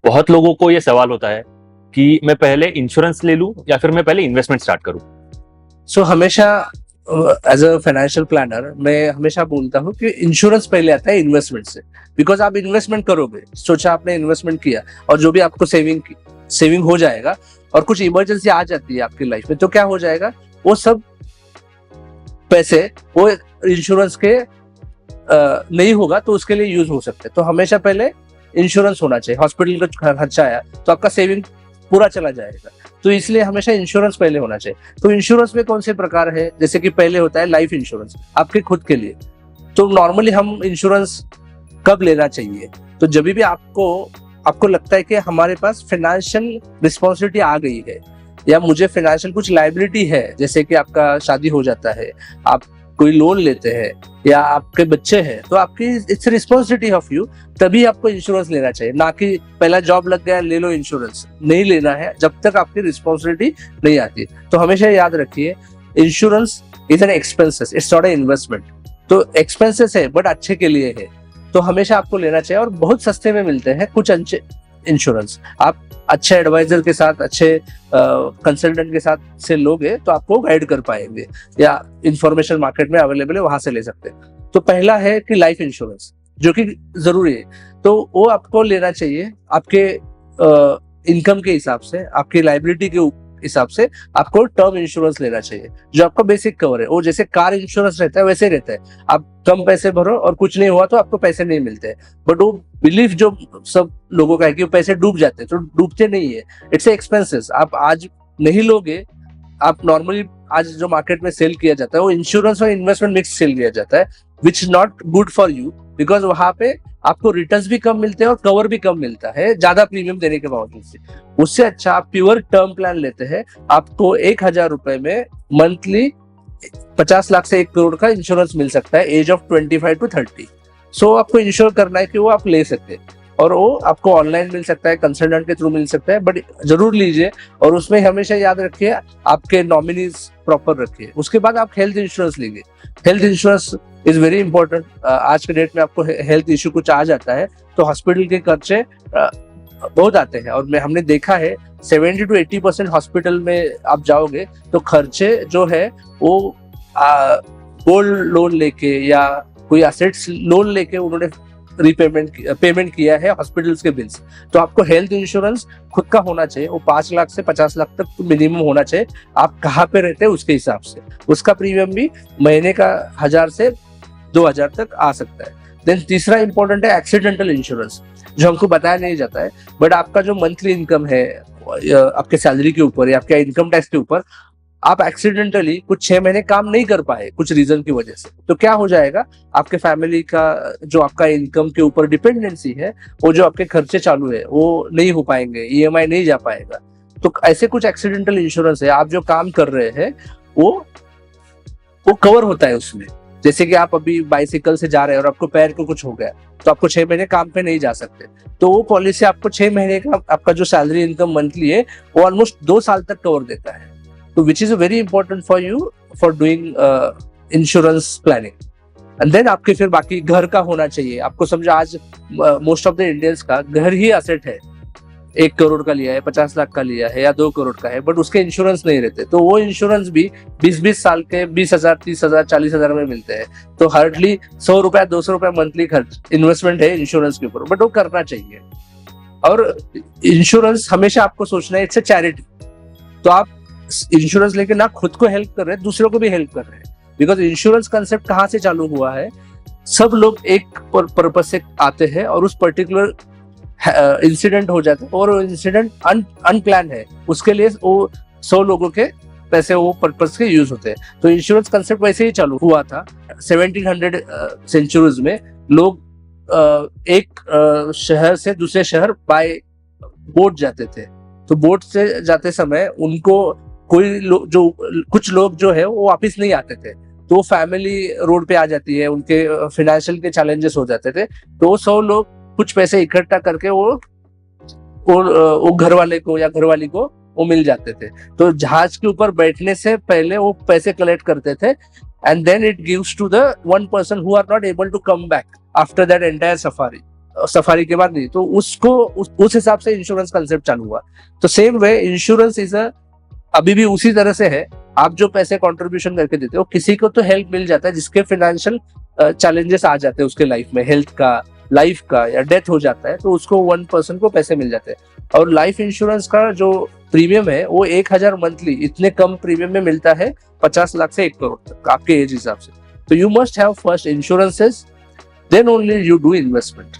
बहुत लोगों को ये सवाल होता है कि मैं पहले इंश्योरेंस ले लूं या फिर मैं पहले इन्वेस्टमेंट स्टार्ट करूं। सो हमेशा एज अ फाइनेंशियल प्लानर मैं हमेशा बोलता हूँ कि इंश्योरेंस पहले आता है इन्वेस्टमेंट से। बिकॉज आप इन्वेस्टमेंट करोगे, सोचा आपने इन्वेस्टमेंट किया और जो भी आपको सेविंग हो जाएगा और कुछ इमरजेंसी आ जाती है आपकी लाइफ में, तो क्या हो जाएगा, वो सब पैसे वो इंश्योरेंस के नहीं होगा तो उसके लिए यूज हो सकते हैं। तो हमेशा पहले इंश्योरेंस होना चाहिए। हॉस्पिटल का खर्चा आया तो आपका सेविंग पूरा चला जाएगा, तो इसलिए हमेशा इंश्योरेंस पहले होना चाहिए। तो इंश्योरेंस में कौन से प्रकार है, जैसे कि पहले होता है लाइफ इंश्योरेंस आपके खुद के लिए। तो नॉर्मली हम इंश्योरेंस कब लेना चाहिए, तो जब भी आपको लगता है कि हमारे पास फाइनेंशियल रिस्पॉन्सिबिलिटी आ गई है या मुझे फाइनेंशियल कुछ लाइबिलिटी है, जैसे कि आपका शादी हो जाता है, आप कोई लोन लेते हैं या आपके बच्चे हैं, तो आपकी इट्स रिस्पॉन्सिबिलिटी ऑफ यू, तभी आपको इंश्योरेंस लेना चाहिए। ना कि पहला जॉब लग गया ले लो इंश्योरेंस, नहीं लेना है जब तक आपकी रिस्पॉन्सिबिलिटी नहीं आती। तो हमेशा याद रखिए, insurance is an expenses, it's not an investment. तो एक्सपेंसेस है बट अच्छे के लिए है, तो हमेशा आपको लेना चाहिए। और बहुत सस्ते में मिलते हैं कुछ इंश्योरेंस। आप अच्छे एडवाइजर के साथ, अच्छे कंसल्टेंट के साथ से लोगे तो आपको गाइड कर पाएंगे, या इंफॉर्मेशन मार्केट में अवेलेबल है वहां से ले सकते हैं। तो पहला है कि लाइफ इंश्योरेंस, जो कि जरूरी है, तो वो आपको लेना चाहिए आपके इनकम के हिसाब से, आपकी लाइबिलिटी के हिसाब से आपको टर्म इंश्योरेंस लेना चाहिए, जो आपका बेसिक कवर है। वो जैसे कार इंश्योरेंस रहता है वैसे ही रहता है, आप कम पैसे भरो और कुछ नहीं हुआ तो आपको पैसे नहीं मिलते। बट वो बिलीफ जो सब लोगों का है कि वो पैसे डूब जाते हैं, तो डूबते नहीं है, इट्स एक्सपेंसेस। आप आज नहीं लोगे, आप नॉर्मली आज जो मार्केट में सेल किया जाता है वो इंश्योरेंस और इन्वेस्टमेंट मिक्स सेल किया जाता है, which is not good for you, because वहां पे आपको रिटर्न्स भी कम मिलते हैं और कवर भी कम मिलता है ज्यादा प्रीमियम देने के बावजूद से। उससे अच्छा आप प्योर टर्म प्लान लेते हैं, आपको 1,000 रुपए में मंथली 50 लाख से 1 करोड़ का इंश्योरेंस मिल सकता है एज ऑफ 25 to 30। सो आपको इंश्योर करना है कि वो आप ले सकते हैं, और वो आपको ऑनलाइन मिल सकता है, कंसल्टेंट के थ्रू मिल सकता है, बट जरूर लीजिए। और उसमें हमेशा याद रखिए आपके नॉमिनीज प्रॉपर रखिए। उसके बाद आप हेल्थ इंश्योरेंस लीजिए। Health insurance is very important. आज के डेट में आपको हेल्थ इश्यू कुछ आ जाता है तो हॉस्पिटल के खर्चे बहुत आते हैं, और हमने देखा है 70 to 80% हॉस्पिटल में आप जाओगे तो खर्चे जो है वो गोल्ड लोन लेके या कोई असेट्स लोन लेके उन्होंने पेमेंट किया है हॉस्पिटल्स के बिल्स। तो आपको हेल्थ इंश्योरेंस खुद का होना चाहिए, वो 5 लाख से 50 लाख तक तो मिनिमम होना चाहिए। आप कहाँ पे रहते हैं उसके हिसाब से उसका प्रीमियम भी महीने का 1,000 से 2,000 तक आ सकता है। देन तीसरा इंपॉर्टेंट है एक्सीडेंटल इंश्योरेंस, जो हमको बताया नहीं जाता है, बट आपका जो मंथली इनकम है आपके सैलरी के ऊपर या आपके इनकम टैक्स के ऊपर, आप एक्सीडेंटली कुछ 6 महीने काम नहीं कर पाए कुछ रीजन की वजह से, तो क्या हो जाएगा, आपके फैमिली का जो आपका इनकम के ऊपर डिपेंडेंसी है, वो जो आपके खर्चे चालू है वो नहीं हो पाएंगे, ईएमआई नहीं जा पाएगा। तो ऐसे कुछ एक्सीडेंटल इंश्योरेंस है, आप जो काम कर रहे हैं वो कवर होता है उसमें। जैसे कि आप अभी बाइसिकल से जा रहे हैं और आपको पैर को कुछ हो गया तो आपको 6 महीने काम पे नहीं जा सकते, तो वो पॉलिसी आपको 6 महीने का आपका जो सैलरी इनकम मंथली है वो ऑलमोस्ट 2 साल तक कवर देता है। तो which is very important for you for doing insurance planning. And then आपके फिर बाकी घर का होना चाहिए। आपको समझो आज मोस्ट ऑफ द इंडियंस का घर ही असेट है, 1 करोड़ का लिया है, 50 लाख का लिया है या 2 करोड़ का है, बट उसके इंश्योरेंस नहीं रहते, तो वो इंश्योरेंस भी 20-20 साल के 20,000, 30,000, 40,000 में मिलते हैं। तो हार्डली 100 रुपया 200 रुपया मंथली खर्च इन्वेस्टमेंट है इंश्योरेंस के ऊपर, बट वो करना चाहिए। और इंश्योरेंस हमेशा आपको सोचना है इट्स अ चैरिटी। तो आप इंश्योरेंस लेके ना खुद को हेल्प कर रहे हैं, दूसरों को भी हेल्प कर रहे हैं। बिकॉज इंश्योरेंस कंसेप्ट कहाँ से चालू हुआ है, सब लोग एक पर्पज से आते हैं और उस पर्टिकुलर इंसिडेंट हो जाता है, और वो इंसिडेंट अनप्लान है, उसके लिए वो 100 लोगों के पैसे वो पर्पज के यूज होते हैं। तो इंश्योरेंस कंसेप्ट वैसे ही चालू हुआ था 1700 सेंचुरीज में। लोग एक शहर से दूसरे शहर बाय बोट जाते थे, तो बोट से जाते समय उनको कुछ लोग जो है वो वापिस नहीं आते थे, तो वो फैमिली रोड पे आ जाती है, उनके फाइनेंशियल के चैलेंजेस हो जाते थे, तो वो 100 लोग कुछ पैसे इकट्ठा करके वो घर वाले को या घरवाली को वो मिल जाते थे। तो जहाज के ऊपर बैठने से पहले वो पैसे कलेक्ट करते थे, and then it gives to the one person who are not able to come back after that entire safari. Safari के बाद नहीं, तो उसको उस हिसाब से इंश्योरेंस कंसेप्ट चालू हुआ। तो सेम वे इंश्योरेंस इज अभी भी उसी तरह से है। आप जो पैसे कंट्रीब्यूशन करके देते हो, किसी को तो हेल्प मिल जाता है जिसके फाइनेंशियल चैलेंजेस आ जाते हैं उसके लाइफ में, हेल्थ का, लाइफ का, या डेथ हो जाता है, तो उसको 1% को पैसे मिल जाते हैं। और लाइफ इंश्योरेंस का जो प्रीमियम है वो 1000 मंथली, इतने कम प्रीमियम में मिलता है 50 लाख से 1 करोड़ तक आपके एज हिसाब से। तो you must have first insurances, then only you do investment.